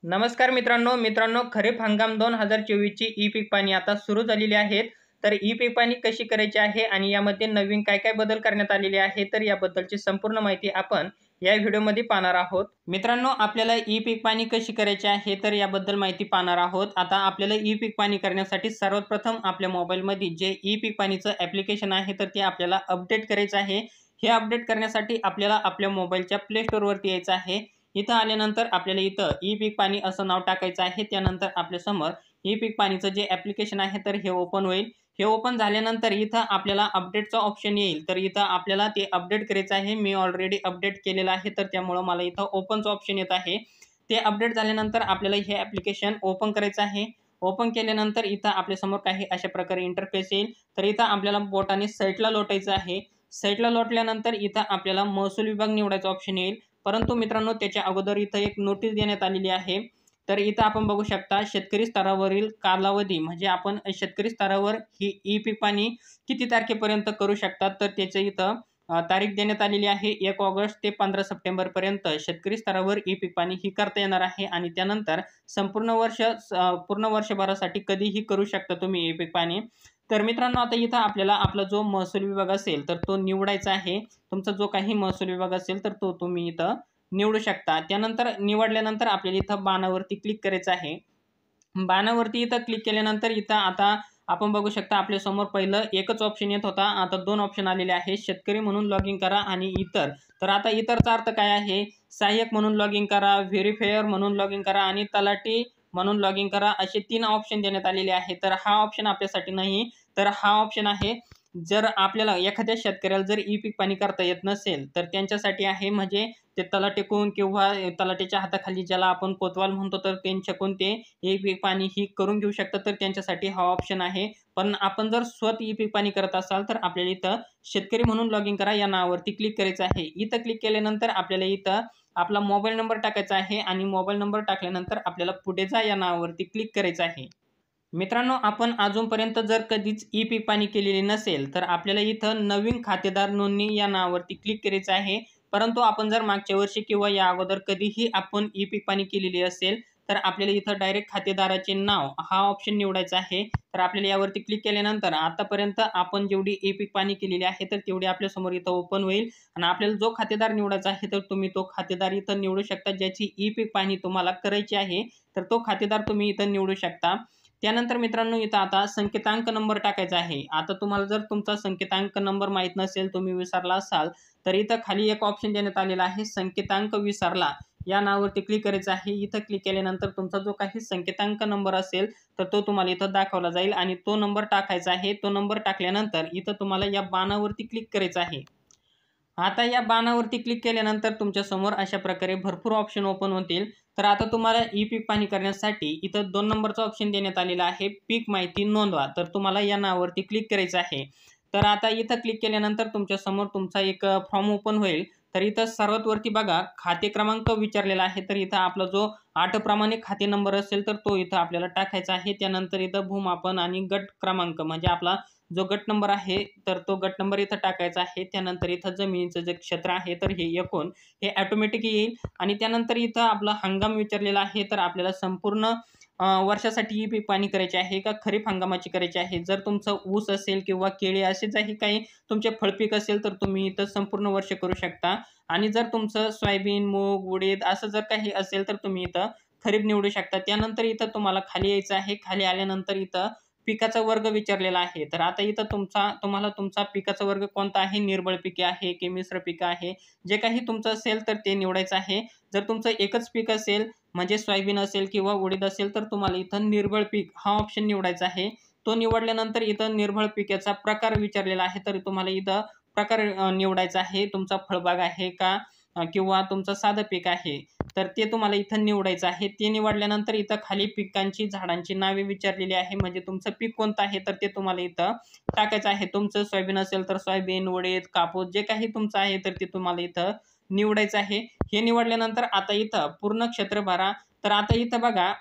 नमस्कार मित्रांनो खरीप हंगाम 2024 ची ई पीक पाहणी आता सुरू झालेली आहेत। तर ई पीक पाहणी कशी करायची आहे आणि यामध्ये नवीन काय बदल करण्यात आलेले आहे, तर याबद्दलची संपूर्ण माहिती आपण या व्हिडिओमध्ये पाहणार आहोत। मित्रांनो, आपल्याला ई पीक पाहणी कशी करायची आहे तर याबद्दल माहिती पाहणार आहोत। आता आपल्याला ई पीक पाहणी करण्यासाठी सर्वात प्रथम आपल्या मोबाईलमध्ये जे ई पीक पाहणीचं ॲप्लिकेशन आहे तर ते आपल्याला अपडेट करायचं आहे। हे अपडेट करण्यासाठी आपल्याला आपल्या मोबाईलच्या प्ले स्टोअरवरती यायचं आहे। इथं आल्यानंतर आपल्याला इथं ई पीक पाणी असं नाव टाकायचं आहे। त्यानंतर आपल्या समोर ई पीक पाणीचं जे ॲप्लिकेशन आहे तर हे ओपन होईल। हे ओपन झाल्यानंतर इथं आपल्याला अपडेटचा ऑप्शन येईल, तर इथं आपल्याला ते अपडेट करायचं आहे। मी ऑलरेडी अपडेट केलेलं आहे, तर त्यामुळे मला इथं ओपनचं ऑप्शन येत आहे। ते अपडेट झाल्यानंतर आपल्याला हे ॲप्लिकेशन ओपन करायचं आहे। ओपन केल्यानंतर इथं आपल्यासमोर काही अशा प्रकारे इंटरफेस येईल। तर इथं आपल्याला बोटाने साईडला लोटायचं आहे। साईडला लोटल्यानंतर इथं आपल्याला महसूल विभाग निवडायचा ऑप्शन येईल। परंतु मित्रांनो, त्याच्या अगोदर इथं एक नोटीस देण्यात आलेली आहे। तर इथं आपण बघू शकता शेतकरी स्तरावरील कालावधी, म्हणजे आपण शेतकरी स्तरावर ही ई पीक पाहणी किती तारखेपर्यंत करू शकतात, तर त्याचं इथं तारीख देण्यात आलेली आहे। 1 ऑगस्ट ते 15 सप्टेंबर पर्यंत शेतकरी स्तरावर ई पीक पाहणी ही करता येणार आहे आणि त्यानंतर पूर्ण वर्षभरासाठी कधीही करू शकता तुम्ही ई पीक पाहणी। तर मित्रांनो, आता इथं आपल्याला आपला जो महसूल विभाग असेल तर तो निवडायचा आहे। तुमचा जो काही महसूल विभाग असेल तर तो तुम्ही इथं निवडू शकता। त्यानंतर निवडल्यानंतर आपल्याला इथं बाणावरती क्लिक करायचं आहे। बाणावरती इथं क्लिक केल्यानंतर इथं आता आपण बघू शकता आपल्या समोर पहिलं एकच ऑप्शन येत होता, आता 2 ऑप्शन आलेले आहेत। शेतकरी म्हणून लॉग इन करा आणि इतर। तर आता इतरचा अर्थ काय आहे? सहाय्यक म्हणून लॉग इन करा, व्हेरिफायर म्हणून लॉग इन करा आणि तलाठी म्हणून लॉग इन करा, असे 3 ऑप्शन देण्यात आलेले आहेत। तर हा ऑप्शन आपल्यासाठी नाही, तर हा ऑप्शन आहे जर आपल्याला एखाद्या शेतकऱ्याला जर ई पीक पाहणी करता येत नसेल तर त्यांच्यासाठी आहे। म्हणजे ते तलाठीकडून किंवा तलाठीच्या हाताखाली ज्याला आपण कोतवाल म्हणतो तर त्यांच्याकडून ते ई पीक पाहणी ही करून घेऊ शकतात, तर त्यांच्यासाठी हा ऑप्शन आहे। पण आपण जर स्वतः ई पीक पाहणी करत असाल तर आपल्याला इथं शेतकरी म्हणून लॉग इन करा या नावावरती क्लिक करायचं आहे। इथं क्लिक केल्यानंतर आपल्याला इथं आपला मोबाईल नंबर टाकायचा आहे आणि मोबाईल नंबर टाकल्यानंतर आपल्याला पुढे जा या नावावरती क्लिक करायचं आहे। मित्रांनो, आपण अजूनपर्यंत जर कधीच ई पीक पाहणी केलेली नसेल तर आपल्याला इथं नवीन खातेदार नोंदणी या नावावरती क्लिक करायचं आहे। परंतु आपण जर मागच्या वर्षी किंवा या अगोदर कधीही आपण ई पीक पाहणी केलेली असेल तर आपल्याला इथं डायरेक्ट खातेदाराचे नाव हा ऑप्शन निवडायचा आहे। तर आपल्याला यावरती क्लिक केल्यानंतर आतापर्यंत आपण जेवढी ई पीक पाहणी केलेली आहे तर तेवढी आपल्यासमोर इथं ओपन होईल आणि आपल्याला जो खातेदार निवडायचा आहे तर तुम्ही तो खातेदार इथं निवडू शकता। ज्याची ई पीक पाहणी तुम्हाला करायची आहे तर तो खातेदार तुम्ही इथं निवडू शकता। त्यानंतर मित्रांनो, इथं आता संकेतांक नंबर टाकायचा आहे। आता तुम्हाला जर तुमचा संकेतांक नंबर माहीत नसेल, तुम्ही विसरला असाल, तर इथं खाली एक ऑप्शन देण्यात आलेला आहे संकेतांक विसरला या नावावरती क्लिक करायचं आहे। इथं क्लिक केल्यानंतर तुमचा जो काही संकेतांक नंबर असेल तर तो तुम्हाला इथं दाखवला जाईल आणि तो नंबर टाकायचा आहे। तो नंबर टाकल्यानंतर इथं तुम्हाला या बाणावरती क्लिक करायचं आहे। आता या बाणावरती क्लिक केल्यानंतर तुमच्या समोर अशा प्रकारे भरपूर ऑप्शन ओपन होतील। तर आता तुम्हाला ई पीक पाहणी करण्यासाठी इथं 2 नंबरचा ऑप्शन देण्यात आलेला आहे, पीक माहिती नोंदवा। तर तुम्हाला या नावावरती क्लिक करायचं आहे। तर आता इथं क्लिक केल्यानंतर तुमच्या समोर तुमचा एक फॉर्म ओपन होईल। तर इथं सर्वात वरती बघा खाते क्रमांक विचारलेला आहे, तर इथं आपला जो 8 प्रमाणे खाते नंबर असेल तर तो इथं आपल्याला टाकायचा आहे। त्यानंतर इथं भूमापन आणि गट क्रमांक, म्हणजे आपला जो गट नंबर आहे तर तो गट नंबर इथं टाकायचा आहे। त्यानंतर इथं जमिनीचं जे क्षेत्र आहे तर हे एकूण हे ऑटोमॅटिक येईल आणि त्यानंतर इथं आपला हंगाम विचारलेला आहे, तर आपल्याला संपूर्ण वर्षासाठी ई पीक पाहणी करायची आहे का खरीप हंगामाची करायची आहे। जर तुमचं ऊस असेल किंवा केळी असे काही काही तुमचे फळपीक असेल तर तुम्ही इथं संपूर्ण वर्ष करू शकता आणि जर तुमचं सोयाबीन, मूग, उडीद असं जर काही असेल तर तुम्ही इथं खरीप निवडू शकता। त्यानंतर इथं तुम्हाला खाली यायचं आहे। खाली आल्यानंतर इथं पिकाचा वर्ग विचारलेला आहे। तर आता इथं तुम्हाला तुमचा पिकाचा वर्ग कोणता आहे, निर्बळ पिके आहे की मिश्र पिकं आहे, जे काही तुमचं असेल तर ते निवडायचं आहे। जर तुमचं एकच पीक असेल म्हणजे सोयाबीन असेल किंवा उडीद असेल तर तुम्हाला इथं निर्बळ पीक हा ऑप्शन निवडायचा आहे। तो निवडल्यानंतर इथं निर्बळ पिकाचा प्रकार विचारलेला आहे, तर तुम्हाला इथं प्रकार निवडायचा आहे। तुमचा फळबाग आहे का किंवा तुमचं साधं पीक आहे, तर ते तुम्हाला इथं निवडायचं आहे। ते निवडल्यानंतर इथं खाली पिकांची झाडांची नावे विचारलेली आहे, म्हणजे तुमचं पीक कोणतं आहे तर ते तुम्हाला इथं टाकायचं आहे। तुमचं सोयाबीन असेल तर सोयाबीन, उडीद, कापूस जे काही तुमचं आहे तर ते तुम्हाला इथं निवडायचं आहे। हे निवडल्यानंतर आता इथं पूर्ण क्षेत्र भरा। तर आता इथं बघा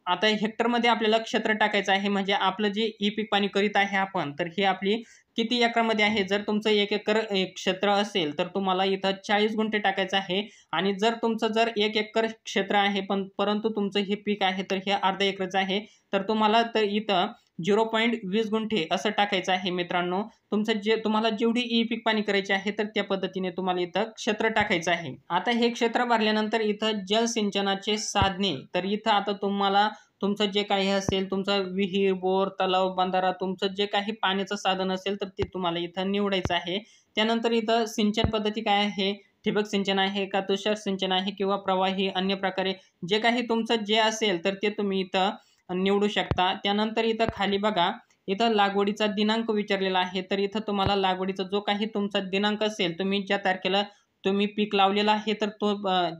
आता हेक्टरमध्ये आपल्याला क्षेत्र टाकायचं आहे, म्हणजे आपलं जे ई पीक पाणी करीत आहे आपण, तर हे आपली किती एकरामध्ये आहे. जर तुमचं 1 एकर क्षेत्र असेल तर तुम्हाला इथं 40 गुंठे टाकायचं आहे. आणि जर तुमचं 1 एकर क्षेत्र आहे परंतु तुमचं हे पीक आहे तर हे अर्धा एकरचं आहे, तर तुम्हाला तर इथं 0.20 गुंठे असं टाकायचं आहे मित्रांनो. तुमचं तुम्हाला जेवढी ई पीक पाणी करायची आहे तर त्या पद्धतीने तुम्हाला इथं क्षेत्र टाकायचं आहे. आता हे क्षेत्र भरल्यानंतर इथं जलसिंचनाचे साधने, तर इथं आता तुम्हाला तुमचं जे काही असेल, तुमचा विहीर, बोर, तलाव, बंधारा, तुमचं जे काही पाण्याचं साधन असेल तर ते तुम्हाला इथं निवडायचं आहे. त्यानंतर इथं सिंचन पद्धती काय आहे, ठिबक सिंचन आहे का तुषार सिंचन आहे किंवा प्रवाही अन्य प्रकारे जे काही तुमचं जे असेल तर ते तुम्ही इथं निवडू शकता. त्यानंतर इथं खाली बघा, इथं लागवडीचा दिनांक विचारलेला आहे. तर इथं तुम्हाला लागवडीचा जो काही तुमचा दिनांक असेल, तुम्ही ज्या तारखेला तुम्ही पीक लावलेला आहे तर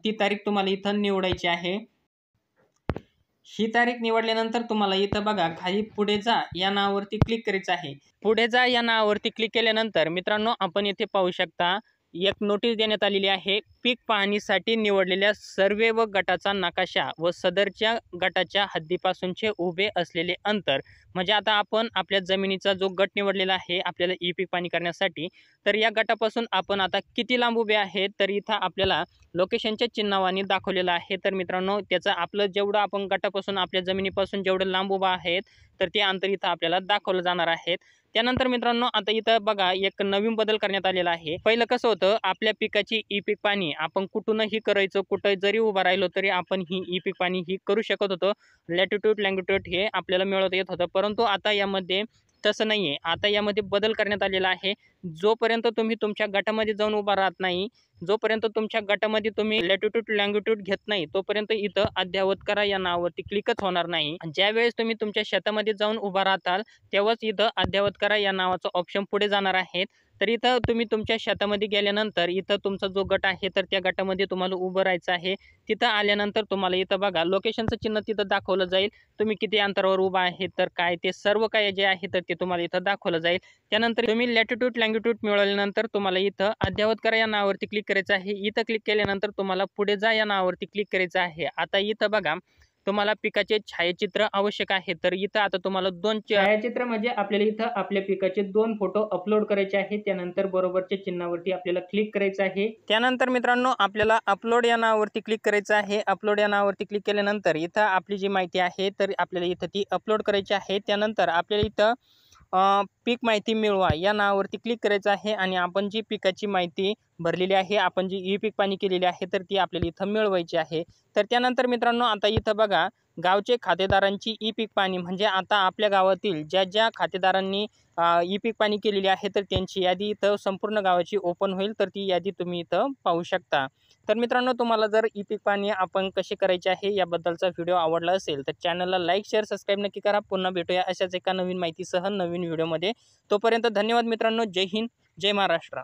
ती तारीख तुम्हाला इथं निवडायची आहे. ही तारीख निवडल्यानंतर तुम्हाला इथं बघा खाली पुढे जा या नावावरती क्लिक करायचं आहे. पुढे जा या नावावरती क्लिक केल्यानंतर मित्रांनो आपण इथे पाहू शकता एक नोटीस देण्यात आलेली आहे. पीक पाहणीसाठी निवडलेल्या सर्वे व गटाचा नकाशा व सदरच्या गटाच्या हद्दीपासूनचे उभे असलेले अंतर. म्हणजे आता आपण आपल्या जमिनीचा जो गट निवडलेला आहे आपल्याला ई पीक पाणी करण्यासाठी, तर या गटापासून आपण आता किती लांब उभे आहेत, तर इथं आपल्याला लोकेशनच्या चिन्हावानी दाखवलेलं आहे. तर मित्रांनो त्याचं आपलं जेवढं आपण गटापासून आपल्या जमिनीपासून जेवढं लांब उभा आहेत तर ते अंतर इथं आपल्याला दाखवलं जाणार आहे. त्यानंतर मित्रांनो आता इथं बघा एक नवीन बदल करण्यात आलेला आहे. पहिलं कसं होतं, आपल्या पिकाची ई पीक पाणी आपण कुठूनही करायचं, कुठं जरी उभा राहिलो तरी आपण ही ई पीक पाणी ही करू शकत होतो. लॅटिट्यूड लँगिट्यूड हे आपल्याला मिळवता येत होतं, परंतु आता यामध्ये तसं नाही आहे. आता यामध्ये बदल करण्यात आलेला आहे. जोपर्यंत तुम्ही तुमच्या गटामध्ये जाऊन उभा राहत नाही, जोपर्यंत तुमच्या गटामध्ये तुम्ही लॅटिट्यूड लँगिट्यूड घेत नाही, तोपर्यंत इथं अद्ययावत करा या नावावरती क्लिकच होणार नाही. ज्यावेळेस तुम्ही तुमच्या शेतामध्ये जाऊन उभा राहताल तेव्हाच इथं अद्ययावत करा या नावाचं ऑप्शन पुढे जाणार आहे. तर इथं तुम्ही तुमच्या शेतामध्ये गेल्यानंतर इथं तुमचा जो गट आहे तर त्या गटामध्ये तुम्हाला उभं राहायचं आहे. तिथं आल्यानंतर तुम्हाला इथं बघा लोकेशनचं चिन्ह तिथं दाखवलं जाईल. तुम्ही किती अंतरावर उभा आहे तर काय ते सर्व काय जे आहे तर ते तुम्हाला इथं दाखवलं जाईल. त्यानंतर तुम्ही लॅटिट्यूड लँगिट्यूड मिळवल्यानंतर तुम्हाला इथं अद्ययावत करा या नावावरती क्लिक करायचं आहे. इथं क्लिक केल्यानंतर तुम्हाला पुढे जा या नावावरती क्लिक करायचं आहे. आता इथं बघा तुम्हाला पिकाचे छायाचित्र आवश्यक आहे. तर इथं आता तुम्हाला 2 छायाचित्र म्हणजे आपल्याला इथं आपल्या पिकाचे 2 फोटो अपलोड करायचे आहेत. त्यानंतर बरोबरच्या चिन्हावरती आपल्याला क्लिक करायचं आहे. त्यानंतर मित्रांनो आपल्याला अपलोड या नावावरती क्लिक करायचं आहे. अपलोड या नावावरती क्लिक केल्यानंतर इथं आपली जी माहिती आहे तर आपल्याला इथं ती अपलोड करायची आहे. त्यानंतर आपल्याला इथं पीक माहिती मिळवा या नावावरती क्लिक करायचं आहे आणि आपण जी पिकाची माहिती भरलेली आहे, आपण जी ई पीक पाणी केलेली आहे तर ती आपल्याला इथं मिळवायची आहे. तर त्यानंतर मित्रांनो आता इथं बघा गावचे खातेदारांची ई पीक पाणी, म्हणजे आता आपल्या गावातील ज्या खातेदारांनी ई पीक पाणी केलेली आहे तर त्यांची यादी इथं संपूर्ण गावाची ओपन होईल. तर ती यादी तुम्ही इथं पाहू शकता. तर मित्रांनो तुम्हाला जर ई पीक पाणी आपण कसे करायचे आहे याबद्दलचा व्हिडिओ आवडला असेल तर चॅनलला लाईक शेअर सबस्क्राईब नक्की करा. पुन्हा भेटूया अशाच एका नवीन माहितीसह नवीन व्हिडिओमध्ये. तोपर्यंत धन्यवाद मित्रांनो. जय हिंद, जय महाराष्ट्र.